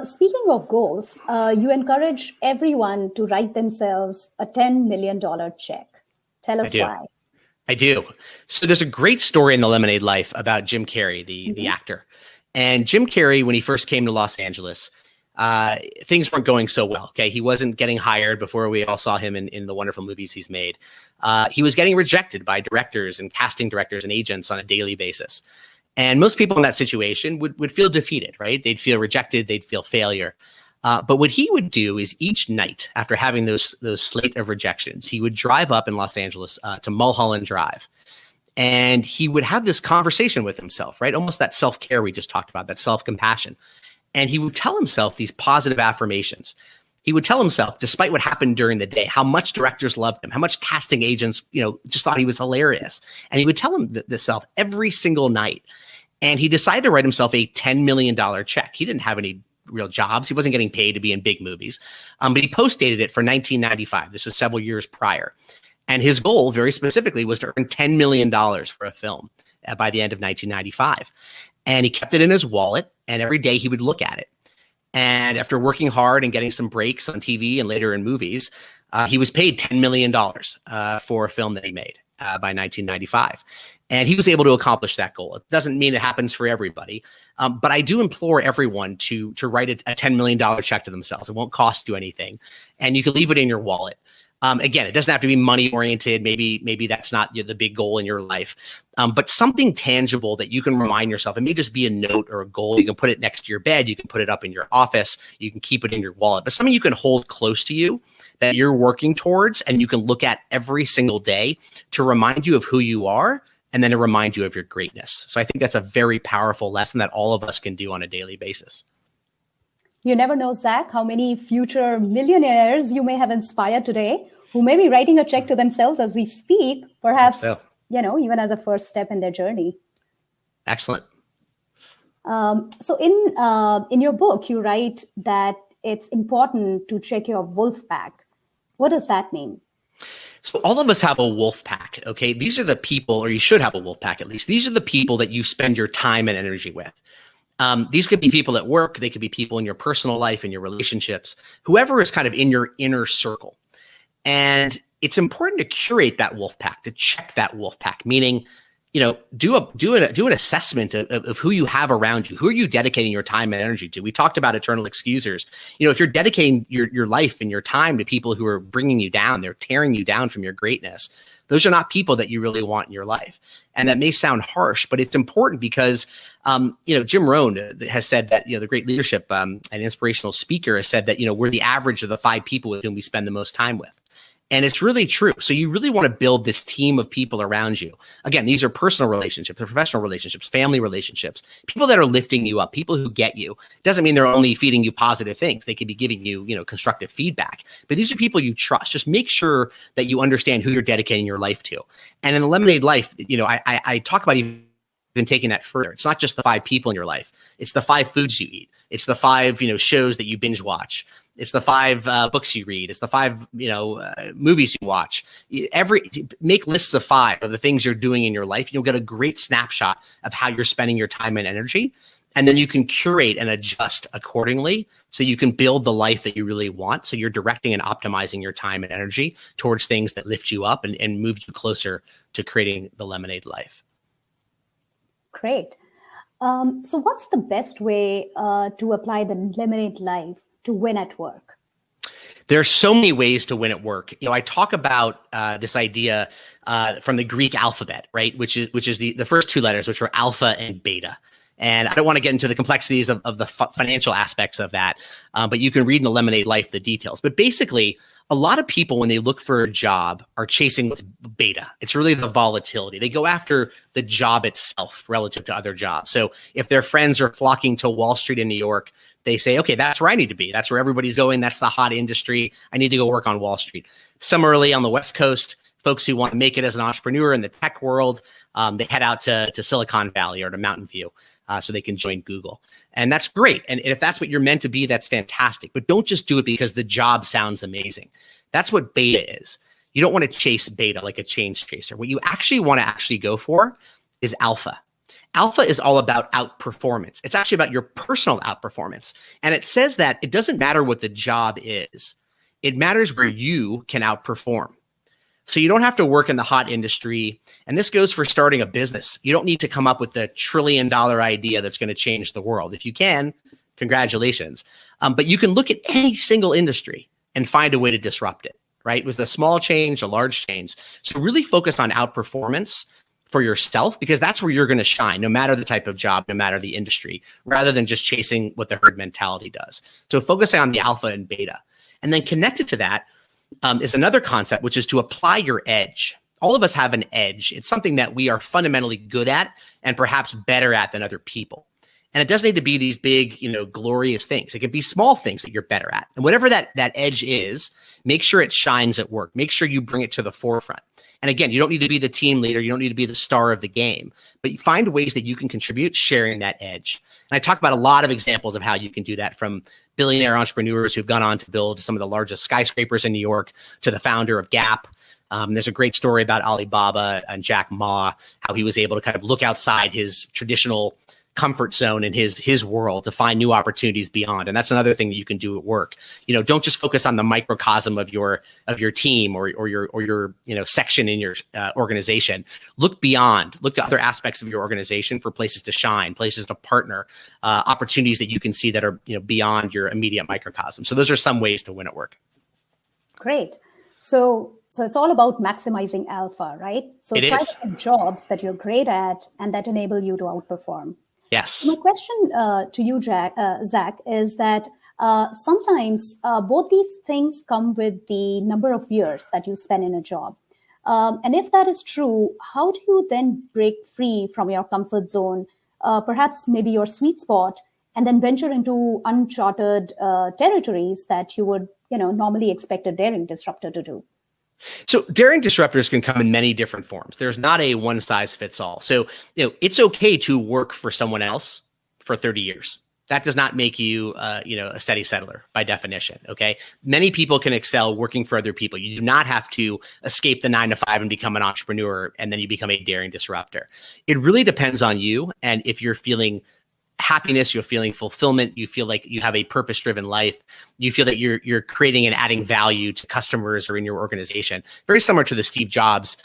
Speaking of goals, you encourage everyone to write themselves a $10 million check. Tell us why. I do. So there's a great story in the Lemonade Life about Jim Carrey, the actor. And Jim Carrey, when he first came to Los Angeles, things weren't going so well. Okay. He wasn't getting hired before we all saw him in the wonderful movies he's made. He was getting rejected by directors and casting directors and agents on a daily basis. And most people in that situation would feel defeated, right? They'd feel rejected. They'd feel failure. But what he would do is each night after having those slate of rejections, he would drive up in Los Angeles to Mulholland Drive. And he would have this conversation with himself, right? Almost that self-care we just talked about, that self-compassion. And he would tell himself these positive affirmations. He would tell himself, despite what happened during the day, how much directors loved him, how much casting agents, just thought he was hilarious. And he would tell himself every single night. And he decided to write himself a $10 million check. He didn't have any real jobs. He wasn't getting paid to be in big movies. But he post-dated it for 1995. This was several years prior. And his goal, very specifically, was to earn $10 million for a film by the end of 1995. And he kept it in his wallet, and every day he would look at it. And after working hard and getting some breaks on TV and later in movies, he was paid $10 million for a film that he made by 1995. And he was able to accomplish that goal. It doesn't mean it happens for everybody, but I do implore everyone to write a $10 million check to themselves. It won't cost you anything, and you can leave it in your wallet. Again, it doesn't have to be money oriented. Maybe that's not the big goal in your life, but something tangible that you can remind yourself. It may just be a note or a goal. You can put it next to your bed. You can put it up in your office. You can keep it in your wallet, but something you can hold close to you that you're working towards, and you can look at every single day to remind you of who you are, and then to remind you of your greatness. So I think that's a very powerful lesson that all of us can do on a daily basis. You never know, Zack, how many future millionaires you may have inspired today who may be writing a check to themselves as we speak, perhaps, even as a first step in their journey. Excellent. So in your book, you write that it's important to check your wolf pack. What does that mean? So all of us have a wolf pack, okay? These are the people, or you should have a wolf pack at least. These are the people that you spend your time and energy with. These could be people at work. They could be people in your personal life, in your relationships, whoever is kind of in your inner circle. And it's important to curate that wolf pack, to check that wolf pack, meaning, do an assessment of who you have around you. Who are you dedicating your time and energy to? We talked about eternal excusers. If you're dedicating your life and your time to people who are bringing you down, they're tearing you down from your greatness. Those are not people that you really want in your life. And that may sound harsh, but it's important because, Jim Rohn has said that, the great leadership and inspirational speaker has said that, we're the average of the 5 people with whom we spend the most time with. And it's really true. So you really want to build this team of people around you. Again, these are personal relationships, professional relationships, family relationships, people that are lifting you up, people who get you. It doesn't mean they're only feeding you positive things. They could be giving you, constructive feedback. But these are people you trust. Just make sure that you understand who you're dedicating your life to. And in the Lemonade Life, I talk about even taking that further. It's not just the 5 people in your life. It's the 5 foods you eat. It's the 5, shows that you binge watch. It's the 5 books you read. It's the 5, movies you watch. Make lists of 5 of the things you're doing in your life. You'll get a great snapshot of how you're spending your time and energy. And then you can curate and adjust accordingly so you can build the life that you really want. So you're directing and optimizing your time and energy towards things that lift you up and move you closer to creating the Lemonade Life. Great. So what's the best way to apply the Lemonade Life to win at work? There are so many ways to win at work. I talk about this idea from the Greek alphabet, right? Which is the first 2 letters, which are alpha and beta. And I don't want to get into the complexities of the financial aspects of that, but you can read in the Lemonade Life the details. But basically, a lot of people, when they look for a job, are chasing what's beta. It's really the volatility. They go after the job itself relative to other jobs. So if their friends are flocking to Wall Street in New York, they say, okay, that's where I need to be. That's where everybody's going. That's the hot industry. I need to go work on Wall Street. Similarly, on the West Coast, folks who want to make it as an entrepreneur in the tech world, they head out to Silicon Valley or to Mountain View. So they can join Google. And that's great. And if that's what you're meant to be, that's fantastic. But don't just do it because the job sounds amazing. That's what beta is. You don't want to chase beta like a change chaser. What you actually want to go for is alpha. Alpha is all about outperformance. It's actually about your personal outperformance. And it says that it doesn't matter what the job is. It matters where you can outperform. So you don't have to work in the hot industry. And this goes for starting a business. You don't need to come up with the $1 trillion idea that's going to change the world. If you can, Congratulations. But you can look at any single industry and find a way to disrupt it, right? With a small change, a large change. So really focus on outperformance for yourself, because that's where you're going to shine, no matter the type of job, no matter the industry, rather than just chasing what the herd mentality does. So focusing on the alpha and beta. And then connected to that is another concept, which is to apply your edge. All of us have an edge. It's something that we are fundamentally good at and perhaps better at than other people. And it doesn't need to be these big, glorious things. It can be small things that you're better at. And whatever that edge is, make sure it shines at work. Make sure you bring it to the forefront. And again, you don't need to be the team leader. You don't need to be the star of the game, but you find ways that you can contribute, sharing that edge. And I talk about a lot of examples of how you can do that, from billionaire entrepreneurs who've gone on to build some of the largest skyscrapers in New York to the founder of Gap. There's a great story about Alibaba and Jack Ma, how he was able to kind of look outside his traditional comfort zone in his world to find new opportunities beyond. And that's another thing that you can do at work. Don't just focus on the microcosm of your team or your section in your organization. Look beyond. Look to other aspects of your organization for places to shine, places to partner, opportunities that you can see that are beyond your immediate microcosm. So those are some ways to win at work. Great. So it's all about maximizing alpha, right? So It try is. to get jobs that you're great at and that enable you to outperform. Yes. My question to you, Zack, is that sometimes both these things come with the number of years that you spend in a job. And if that is true, how do you then break free from your comfort zone, perhaps maybe your sweet spot, and then venture into uncharted territories that you would normally expect a daring disruptor to do? So daring disruptors can come in many different forms. There's not a one size fits all. So, it's okay to work for someone else for 30 years. That does not make you, a steady settler by definition. Okay. Many people can excel working for other people. You do not have to escape the 9 to 5 and become an entrepreneur, and then you become a daring disruptor. It really depends on you. And if you're feeling happiness, you're feeling fulfillment, you feel like you have a purpose-driven life, you feel that you're creating and adding value to customers or in your organization. Very similar to the Steve Jobs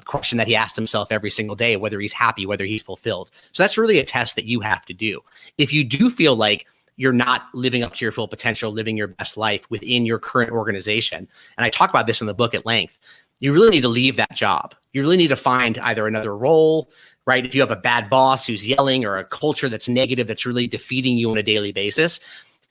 question that he asked himself every single day, whether he's happy, whether he's fulfilled. So that's really a test that you have to do. If you do feel like you're not living up to your full potential, living your best life within your current organization, and I talk about this in the book at length, you really need to leave that job. You really need to find either another role, right? If you have a bad boss who's yelling, or a culture that's negative, that's really defeating you on a daily basis.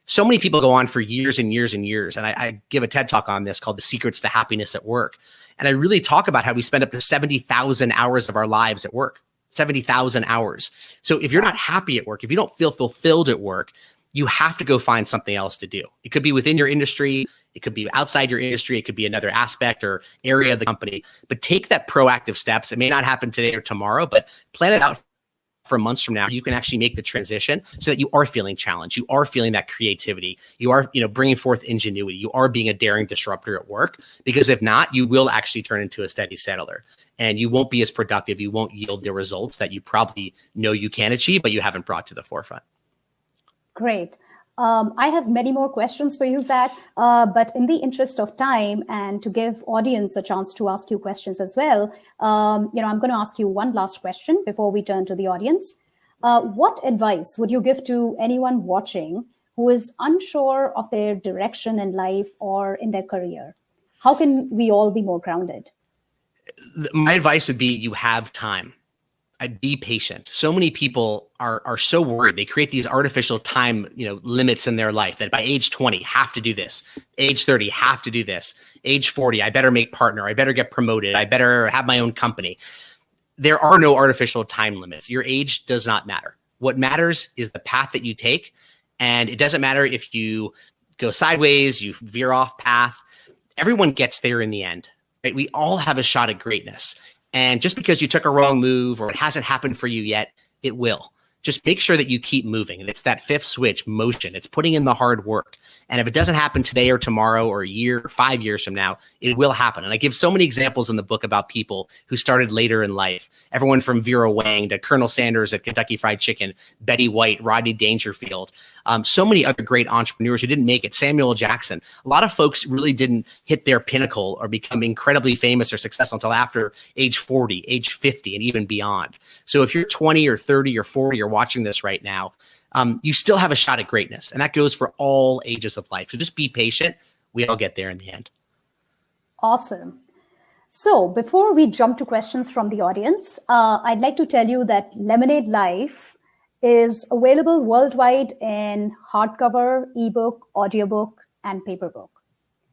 So many people go on for years and years and years. And I give a TED talk on this called The Secrets to Happiness at Work. And I really talk about how we spend up to 70,000 hours of our lives at work, 70,000 hours. So if you're not happy at work, if you don't feel fulfilled at work, you have to go find something else to do. It could be within your industry. It could be outside your industry. It could be another aspect or area of the company. But take that proactive steps. It may not happen today or tomorrow, but plan it out for months from now. You can actually make the transition so that you are feeling challenged. You are feeling that creativity. You are, bringing forth ingenuity. You are being a daring disruptor at work. Because if not, you will actually turn into a steady settler, and you won't be as productive. You won't yield the results that you probably know you can achieve, but you haven't brought to the forefront. Great. I have many more questions for you, Zack, but in the interest of time and to give audience a chance to ask you questions as well, I'm going to ask you one last question before we turn to the audience. What advice would you give to anyone watching who is unsure of their direction in life or in their career? How can we all be more grounded? My advice would be, you have time. I'd be patient. So many people are so worried. They create these artificial time, limits in their life that by age 20, have to do this. Age 30, have to do this. Age 40, I better make partner. I better get promoted. I better have my own company. There are no artificial time limits. Your age does not matter. What matters is the path that you take. And it doesn't matter if you go sideways, you veer off path. Everyone gets there in the end, right? We all have a shot at greatness. And just because you took a wrong move or it hasn't happened for you yet, it will. Just make sure that you keep moving. And it's that fifth switch, motion. It's putting in the hard work. And if it doesn't happen today or tomorrow or a year or 5 years from now, it will happen. And I give so many examples in the book about people who started later in life. Everyone from Vera Wang to Colonel Sanders at Kentucky Fried Chicken, Betty White, Rodney Dangerfield. So many other great entrepreneurs who didn't make it. Samuel Jackson. A lot of folks really didn't hit their pinnacle or become incredibly famous or successful until after age 40, age 50, and even beyond. So if you're 20 or 30 or 40 or watching this right now, you still have a shot at greatness. And that goes for all ages of life. So just be patient. We all get there in the end. Awesome. So before we jump to questions from the audience, I'd like to tell you that Lemonade Life is available worldwide in hardcover, ebook, audiobook, and paperbook.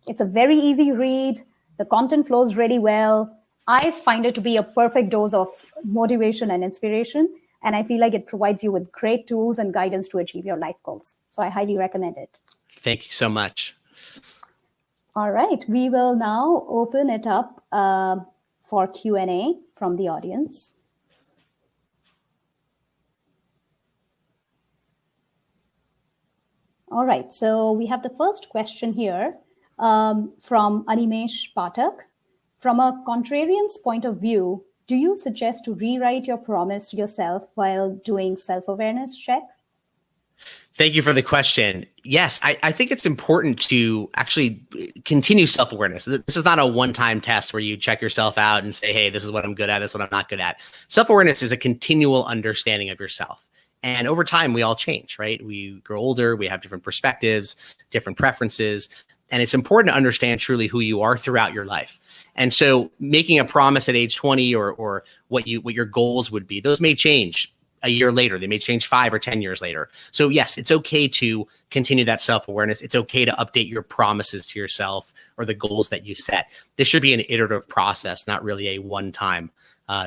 It's a very easy read. The content flows really well. I find it to be a perfect dose of motivation and inspiration. And I feel like it provides you with great tools and guidance to achieve your life goals. So I highly recommend it. Thank you so much. All right. We will now open it up for Q&A from the audience. All right. So we have the first question here from Animesh Pathak. From a contrarian's point of view, do you suggest to rewrite your promise to yourself while doing self-awareness check? Thank you for the question. Yes, I think it's important to actually continue self-awareness. This is not a one-time test where you check yourself out and say, hey, this is what I'm good at, this is what I'm not good at. Self-awareness is a continual understanding of yourself. And over time, we all change, right? We grow older, we have different perspectives, different preferences. And it's important to understand truly who you are throughout your life. And so making a promise at age 20 or what your goals would be, those may change a year later. They may change 5 or 10 years later. So yes, it's okay to continue that self-awareness. It's okay to update your promises to yourself or the goals that you set. This should be an iterative process, not really a one-time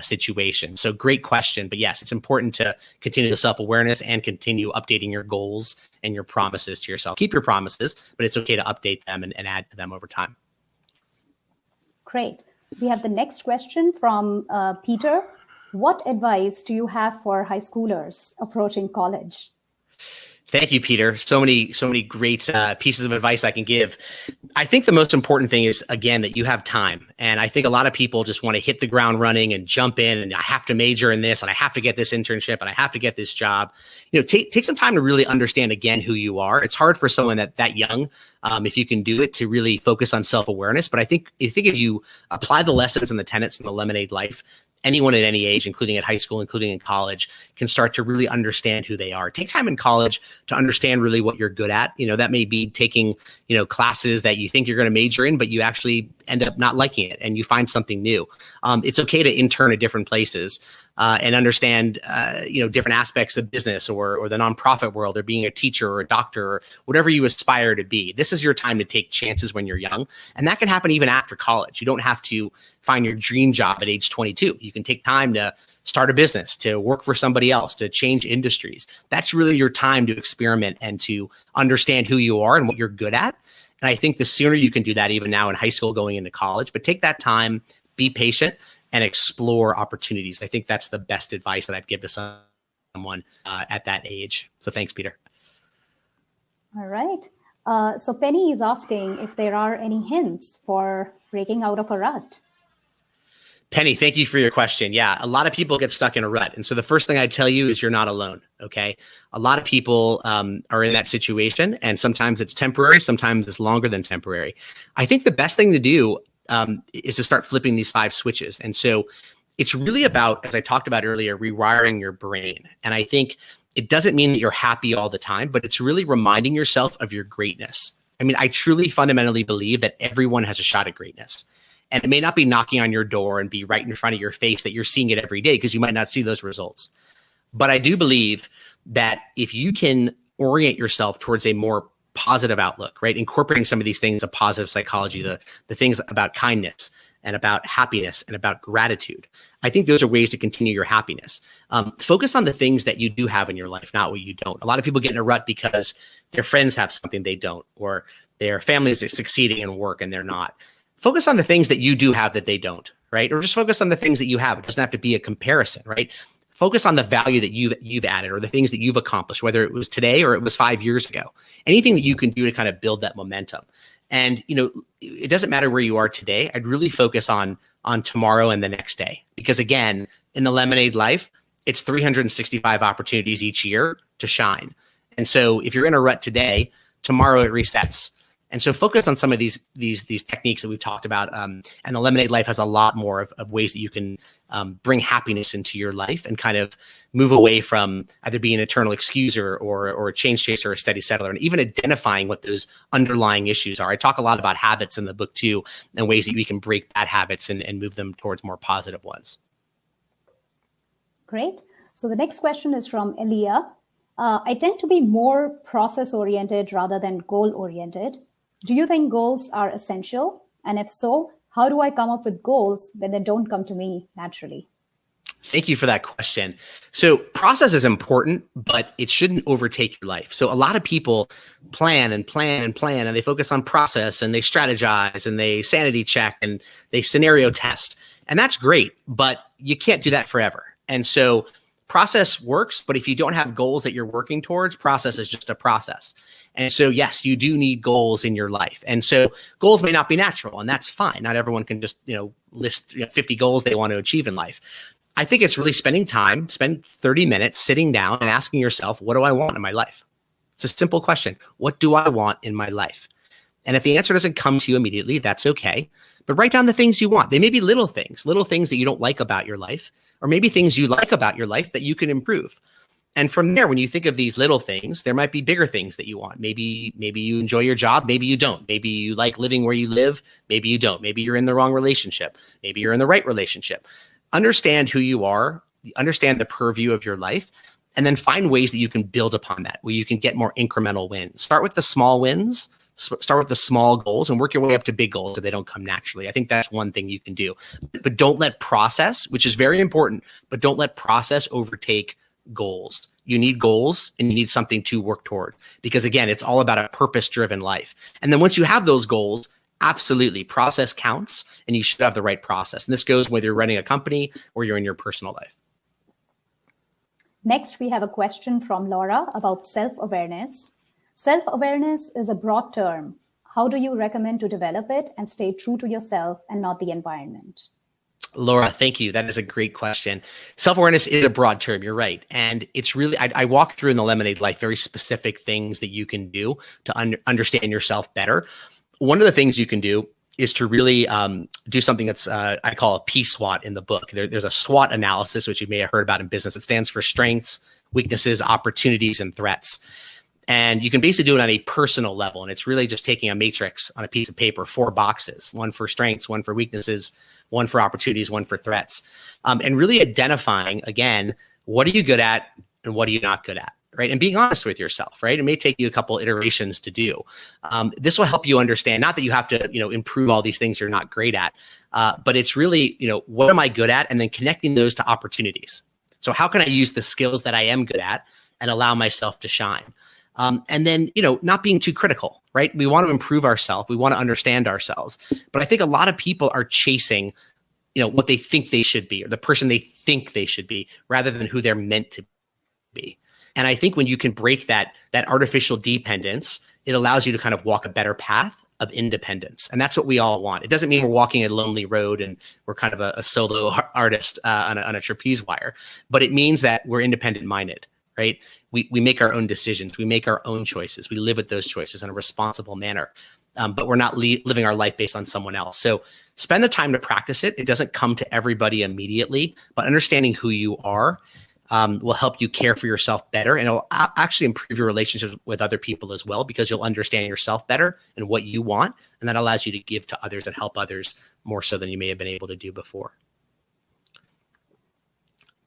situation. So great question. But yes, it's important to continue the self-awareness and continue updating your goals and your promises to yourself. Keep your promises, but it's okay to update them and add to them over time. Great. We have the next question from Peter. What advice do you have for high schoolers approaching college? Thank you, Peter. So many great pieces of advice I can give. I think the most important thing is, again, that you have time. And I think a lot of people just want to hit the ground running and jump in and I have to major in this and I have to get this internship and I have to get this job. Take some time to really understand, again, who you are. It's hard for someone that young, if you can do it, to really focus on self-awareness. But I think if you apply the lessons and the tenets in the Lemonade Life, anyone at any age, including at high school, including in college, can start to really understand who they are. Take time in college to understand really what you're good at. That may be taking, classes that you think you're going to major in, but you actually end up not liking it and you find something new. It's okay to intern at different places and understand, different aspects of business or the nonprofit world or being a teacher or a doctor or whatever you aspire to be. This is your time to take chances when you're young. And that can happen even after college. You don't have to find your dream job at age 22. You can take time to start a business, to work for somebody else, to change industries. That's really your time to experiment and to understand who you are and what you're good at. And I think the sooner you can do that, even now in high school going into college, but take that time, be patient, and explore opportunities. I think that's the best advice that I'd give to someone at that age. So thanks, Peter. All right. So Penny is asking if there are any hints for breaking out of a rut. Penny, thank you for your question. Yeah, a lot of people get stuck in a rut. And so the first thing I'd tell you is you're not alone, okay? A lot of people are in that situation, and sometimes it's temporary, sometimes it's longer than temporary. I think the best thing to do is to start flipping these 5 switches. And so it's really about, as I talked about earlier, rewiring your brain. And I think it doesn't mean that you're happy all the time, but it's really reminding yourself of your greatness. I mean, I truly fundamentally believe that everyone has a shot at greatness. And it may not be knocking on your door and be right in front of your face that you're seeing it every day because you might not see those results. But I do believe that if you can orient yourself towards a more positive outlook, right? Incorporating some of these things of positive psychology, the things about kindness and about happiness and about gratitude. I think those are ways to continue your happiness. Focus on the things that you do have in your life, not what you don't. A lot of people get in a rut because their friends have something they don't, or their families are succeeding in work and they're not. Focus on the things that you do have that they don't, right? Or just focus on the things that you have. It doesn't have to be a comparison, right? Focus on the value that you've added or the things that you've accomplished, whether it was today or it was 5 years ago. Anything that you can do to kind of build that momentum. And, it doesn't matter where you are today. I'd really focus on tomorrow and the next day. Because again, in the Lemonade Life, it's 365 opportunities each year to shine. And so if you're in a rut today, tomorrow it resets. And so focus on some of these techniques that we've talked about. And the Lemonade Life has a lot more of ways that you can bring happiness into your life and kind of move away from either being an eternal excuser or a change chaser or a steady settler, and even identifying what those underlying issues are. I talk a lot about habits in the book too, and ways that we can break bad habits and move them towards more positive ones. Great. So the next question is from Elia. I tend to be more process-oriented rather than goal-oriented. Do you think goals are essential? And if so, how do I come up with goals when they don't come to me naturally? Thank you for that question. So process is important, but it shouldn't overtake your life. So a lot of people plan and plan and plan, and they focus on process and they strategize and they sanity check and they scenario test. And that's great, but you can't do that forever. And so process works, but if you don't have goals that you're working towards, process is just a process. And so, yes, you do need goals in your life. And so goals may not be natural, and that's fine. Not everyone can just, list 50 goals they want to achieve in life. I think it's really spend 30 minutes sitting down and asking yourself, what do I want in my life? It's a simple question. What do I want in my life? And if the answer doesn't come to you immediately, that's okay. But write down the things you want. They may be little things that you don't like about your life, or maybe things you like about your life that you can improve. And from there, when you think of these little things, there might be bigger things that you want. Maybe you enjoy your job. Maybe you don't. Maybe you like living where you live. Maybe you don't. Maybe you're in the wrong relationship. Maybe you're in the right relationship. Understand who you are, understand the purview of your life, and then find ways that you can build upon that, where you can get more incremental wins. Start with the small wins, start with the small goals, and work your way up to big goals if they don't come naturally. I think that's one thing you can do. But don't let process, which is very important, but don't let process overtake goals. You need goals and you need something to work toward, because again, it's all about a purpose-driven life. And then once you have those goals, absolutely, process counts, and you should have the right process. And this goes whether you're running a company or you're in your personal life. Next, we have a question from Laura about self-awareness. Self-awareness is a broad term. How do you recommend to develop it and stay true to yourself and not the environment? Laura, thank you. That is a great question. Self-awareness is a broad term. You're right. And it's really, I walk through in the Lemonade Life very specific things that you can do to understand yourself better. One of the things you can do is to really do something that's, I call a P-SWOT in the book. There's a SWOT analysis, which you may have heard about in business. It stands for strengths, weaknesses, opportunities, and threats. And you can basically do it on a personal level. And it's really just taking a matrix on a piece of paper, 4 boxes, one for strengths, one for weaknesses, one for opportunities, one for threats. And really identifying, again, what are you good at and what are you not good at, right? And being honest with yourself, right? It may take you a couple iterations to do. This will help you understand, not that you have to, improve all these things you're not great at, but it's really, what am I good at? And then connecting those to opportunities. So how can I use the skills that I am good at and allow myself to shine? And then, not being too critical, right? We want to improve ourselves. We want to understand ourselves. But I think a lot of people are chasing, what they think they should be or the person they think they should be rather than who they're meant to be. And I think when you can break that artificial dependence, it allows you to kind of walk a better path of independence. And that's what we all want. It doesn't mean we're walking a lonely road and we're kind of a solo artist on a trapeze wire, but it means that we're independent minded. Right? We make our own decisions. We make our own choices. We live with those choices in a responsible manner, but we're not living our life based on someone else. So spend the time to practice it. It doesn't come to everybody immediately, but understanding who you are will help you care for yourself better. And it'll actually improve your relationships with other people as well, because you'll understand yourself better and what you want. And that allows you to give to others and help others more so than you may have been able to do before.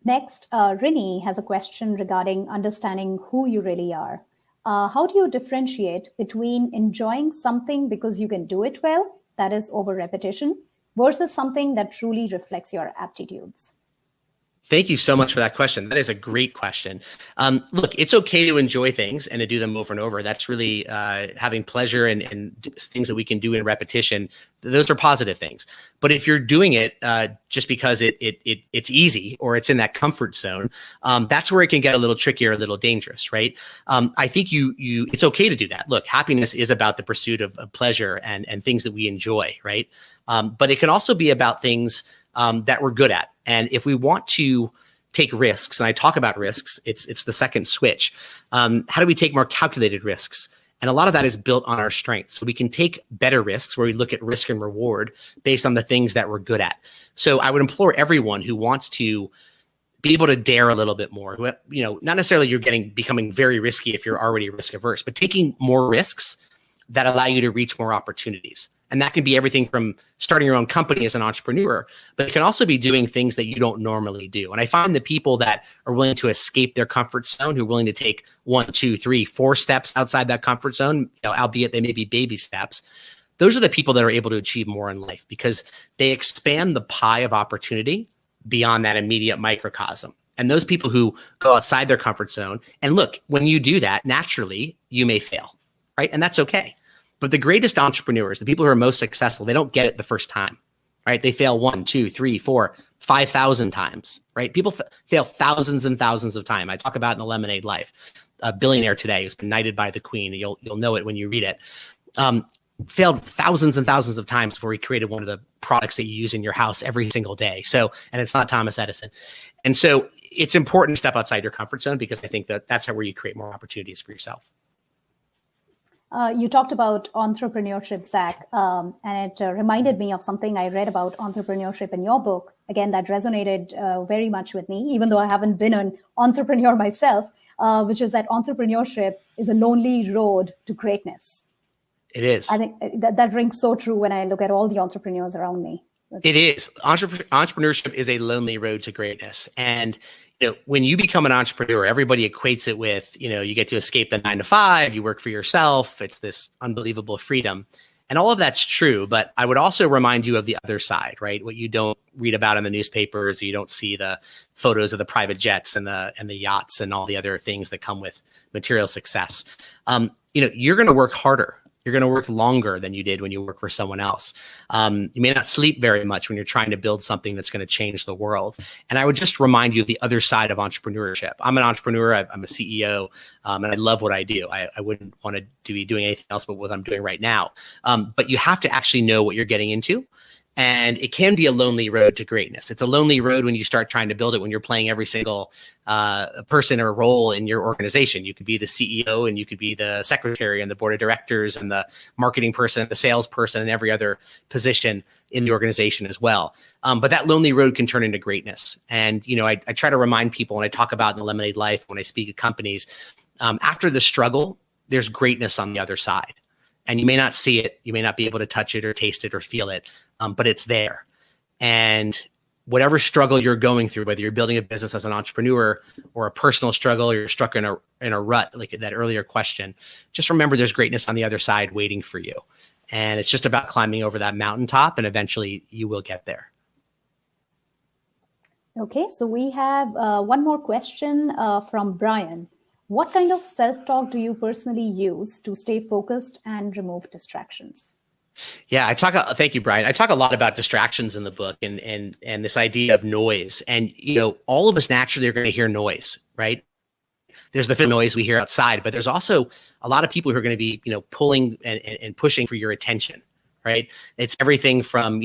Next, Rini has a question regarding understanding who you really are. How do you differentiate between enjoying something because you can do it well, that is over repetition, versus something that truly reflects your aptitudes? Thank you so much for that question. That is a great question. Look, it's okay to enjoy things and to do them over and over. That's really having pleasure and things that we can do in repetition. Those are positive things. But if you're doing it just because it's easy or it's in that comfort zone, that's where it can get a little trickier, a little dangerous, right? I think it's okay to do that. Look, happiness is about the pursuit of pleasure and things that we enjoy, right? But it can also be about things that we're good at. And if we want to take risks, and I talk about risks, it's the second switch. How do we take more calculated risks? And a lot of that is built on our strengths. So we can take better risks where we look at risk and reward based on the things that we're good at. So I would implore everyone who wants to be able to dare a little bit more, not necessarily becoming very risky if you're already risk averse, but taking more risks that allow you to reach more opportunities. And that can be everything from starting your own company as an entrepreneur, but it can also be doing things that you don't normally do. And I find the people that are willing to escape their comfort zone, who are willing to take 1, 2, 3, 4 steps outside that comfort zone, albeit they may be baby steps, those are the people that are able to achieve more in life because they expand the pie of opportunity beyond that immediate microcosm. And those people who go outside their comfort zone, and look, when you do that, naturally, you may fail, right? And that's okay. But the greatest entrepreneurs, the people who are most successful, they don't get it the first time, right? They fail 1, 2, 3, 4, 5,000 times, right? People fail thousands and thousands of times. I talk about in The Lemonade Life. A billionaire today who's been knighted by the Queen. You'll know it when you read it. Failed thousands and thousands of times before he created one of the products that you use in your house every single day. And it's not Thomas Edison. And so it's important to step outside your comfort zone because I think that's where you create more opportunities for yourself. You talked about entrepreneurship, Zack, and it reminded me of something I read about entrepreneurship in your book. Again, that resonated very much with me, even though I haven't been an entrepreneur myself, which is that entrepreneurship is a lonely road to greatness. It is. I think that rings so true when I look at all the entrepreneurs around me. It is. Entrepreneurship is a lonely road to greatness. And when you become an entrepreneur, everybody equates it with, you get to escape the 9 to 5, you work for yourself. It's this unbelievable freedom. And all of that's true. But I would also remind you of the other side, right? What you don't read about in the newspapers, or you don't see the photos of the private jets and the yachts and all the other things that come with material success. You're going to work harder. You're going to work longer than you did when you work for someone else. You may not sleep very much when you're trying to build something that's going to change the world. And I would just remind you of the other side of entrepreneurship. I'm an entrepreneur. I'm a CEO, and I love what I do. I wouldn't want to be doing anything else but what I'm doing right now. But you have to actually know what you're getting into. And it can be a lonely road to greatness. It's a lonely road when you start trying to build it, when you're playing every single person or role in your organization. You could be the CEO and you could be the secretary and the board of directors and the marketing person, the salesperson, and every other position in the organization as well. But that lonely road can turn into greatness. And, I try to remind people when I talk about in the Lemonade Life, when I speak at companies, after the struggle, there's greatness on the other side. And you may not see it, you may not be able to touch it or taste it or feel it, but it's there. And whatever struggle you're going through, whether you're building a business as an entrepreneur or a personal struggle, or you're stuck in a rut, like that earlier question, just remember there's greatness on the other side waiting for you. And it's just about climbing over that mountaintop, and eventually you will get there. Okay, so we have one more question from Brian. What kind of self-talk do you personally use to stay focused and remove distractions? Yeah, thank you, Brian. I talk a lot about distractions in the book and this idea of noise. And, all of us naturally are going to hear noise, right? There's the noise we hear outside, but there's also a lot of people who are going to be, pulling and pushing for your attention, right? It's everything from,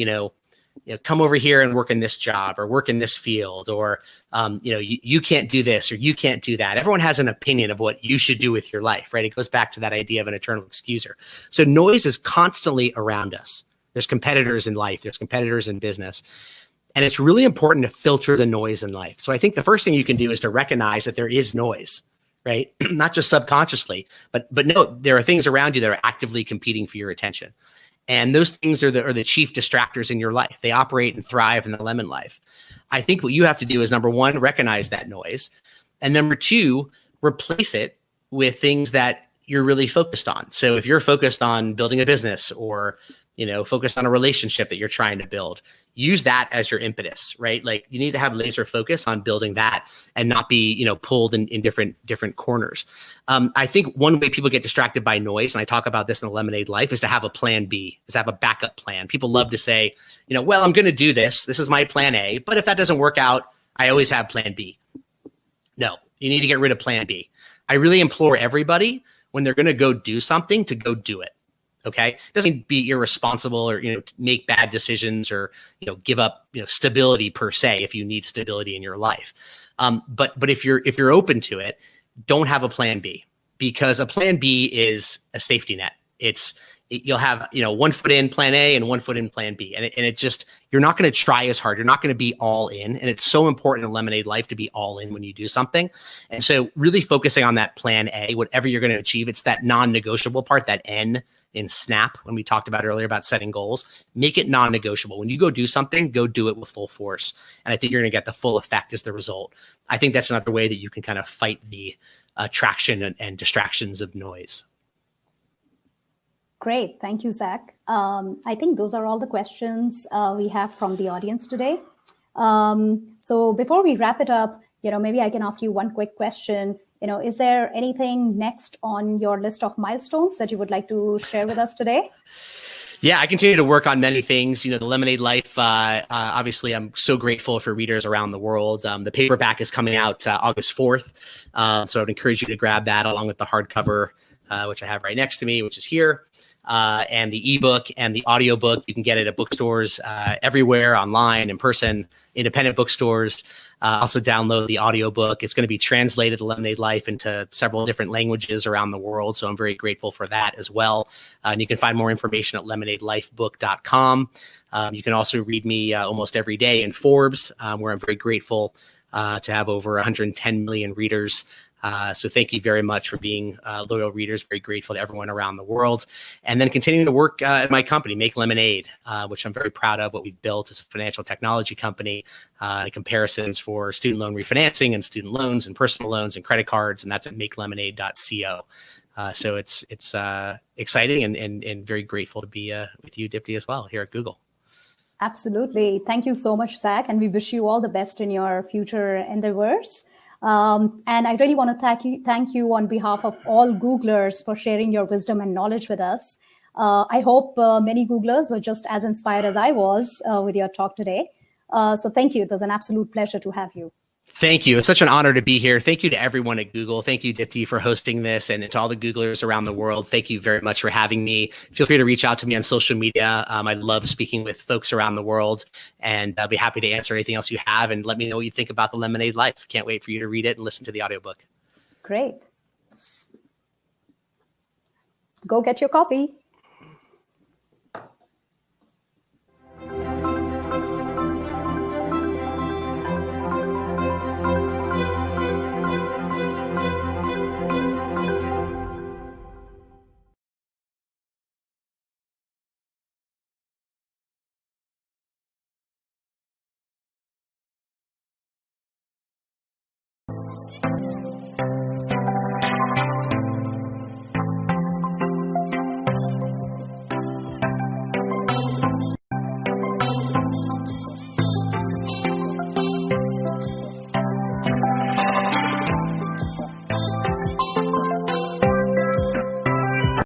come over here and work in this job or work in this field, or, you can't do this or you can't do that. Everyone has an opinion of what you should do with your life, right? It goes back to that idea of an eternal excuser. So noise is constantly around us. There's competitors in life. There's competitors in business. And it's really important to filter the noise in life. So I think the first thing you can do is to recognize that there is noise, right? Not just subconsciously, but no, there are things around you that are actively competing for your attention. And those things are the chief distractors in your life. They operate and thrive in the lemon life. I think what you have to do is, number one, recognize that noise. And number two, replace it with things that you're really focused on. So if you're focused on building a business or, focused on a relationship that you're trying to build, use that as your impetus, right? Like you need to have laser focus on building that and not be, pulled in different corners. I think one way people get distracted by noise, and I talk about this in the Lemonade Life, is to have a plan B, is to have a backup plan. People love to say, well, I'm going to do this. This is my plan A. But if that doesn't work out, I always have plan B. No, you need to get rid of plan B. I really implore everybody when they're going to go do something to go do it. Okay. It doesn't mean be irresponsible or, make bad decisions or, give up, stability per se, if you need stability in your life. But if you're open to it, don't have a plan B. because a plan B is a safety net. You'll have, one foot in plan A and one foot in plan B. And it just, you're not going to try as hard. You're not going to be all in. And it's so important in Lemonade Life to be all in when you do something. And so really focusing on that plan A, whatever you're going to achieve, it's that non-negotiable part, that N in SNAP, when we talked about earlier about setting goals, make it non-negotiable. When you go do something, go do it with full force. And I think you're going to get the full effect as the result. I think that's another way that you can kind of fight the traction and distractions of noise. Great. Thank you, Zack. I think those are all the questions we have from the audience today. So before we wrap it up, maybe I can ask you one quick question. Is there anything next on your list of milestones that you would like to share with us today? Yeah, I continue to work on many things. The Lemonade Life, obviously, I'm so grateful for readers around the world. The paperback is coming out August 4th. So I would encourage you to grab that along with the hardcover, which I have right next to me, which is here. And the ebook and the audiobook, you can get it at bookstores everywhere, online, in person, independent bookstores. Also download the audiobook. It's going to be translated, Lemonade Life, into several different languages around the world. So I'm very grateful for that as well. And you can find more information at lemonadelifebook.com. You can also read me almost every day in Forbes, where I'm very grateful to have over 110 million readers. So thank you very much for being loyal readers. Very grateful to everyone around the world. And then continuing to work at my company, Make Lemonade, which I'm very proud of what we've built as a financial technology company, comparisons for student loan refinancing and student loans and personal loans and credit cards. And that's at makelemonade.co. So it's exciting and very grateful to be with you, Dipti, as well here at Google. Absolutely. Thank you so much, Zack. And we wish you all the best in your future endeavors. And I really want to thank you on behalf of all Googlers for sharing your wisdom and knowledge with us. I hope many Googlers were just as inspired as I was with your talk today. So thank you. It was an absolute pleasure to have you. Thank you. It's such an honor to be here. Thank you to everyone at Google. Thank you, Dipti, for hosting this, and to all the Googlers around the world. Thank you very much for having me. Feel free to reach out to me on social media. I love speaking with folks around the world, and I'll be happy to answer anything else you have, and let me know what you think about the Lemonade Life. Can't wait for you to read it and listen to the audiobook. Great. Go get your copy.